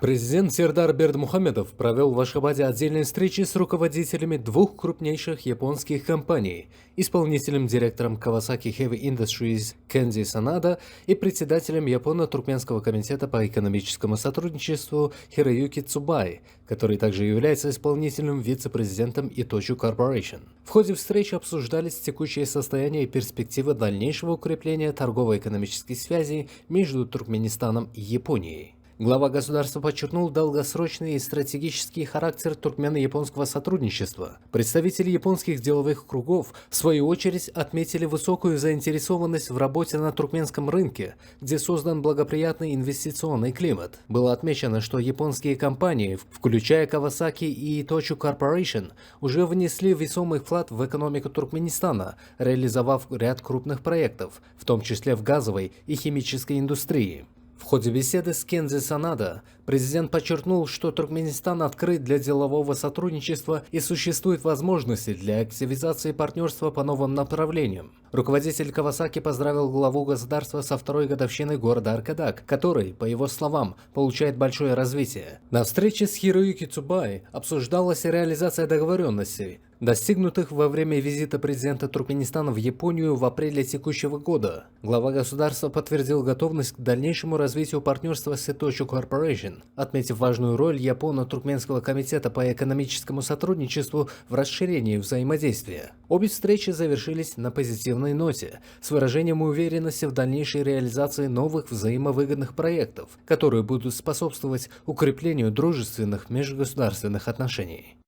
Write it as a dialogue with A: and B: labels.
A: Президент Сердар Бердмухамедов провел в Ашхабаде отдельные встречи с руководителями двух крупнейших японских компаний, исполнительным директором Kawasaki Heavy Industries Кензи Санада и председателем Японо-Туркменского комитета по экономическому сотрудничеству Хироюки Цубай, который также является исполнительным вице-президентом Иточу Corporation. В ходе встречи обсуждались текущее состояние и перспективы дальнейшего укрепления торгово-экономических связей между Туркменистаном и Японией. Глава государства подчеркнул долгосрочный и стратегический характер туркмено-японского сотрудничества. Представители японских деловых кругов, в свою очередь, отметили высокую заинтересованность в работе на туркменском рынке, где создан благоприятный инвестиционный климат. Было отмечено, что японские компании, включая Kawasaki и Itochu Corporation, уже внесли весомый вклад в экономику Туркменистана, реализовав ряд крупных проектов, в том числе в газовой и химической индустрии. В ходе беседы с Кензи Санада президент подчеркнул, что Туркменистан открыт для делового сотрудничества и существуют возможности для активизации партнерства по новым направлениям. Руководитель Kawasaki поздравил главу государства со второй годовщиной города Аркадак, который, по его словам, получает большое развитие. На встрече с Хироюки Цубай обсуждалась реализация договоренностей, достигнутых во время визита президента Туркменистана в Японию в апреле текущего года. Глава государства подтвердил готовность к дальнейшему развитию партнерства с Иточу Corporation, отметив важную роль Японо-Туркменского комитета по экономическому сотрудничеству в расширении взаимодействия. Обе встречи завершились на позитивной ноте, с выражением уверенности в дальнейшей реализации новых взаимовыгодных проектов, которые будут способствовать укреплению дружественных межгосударственных отношений.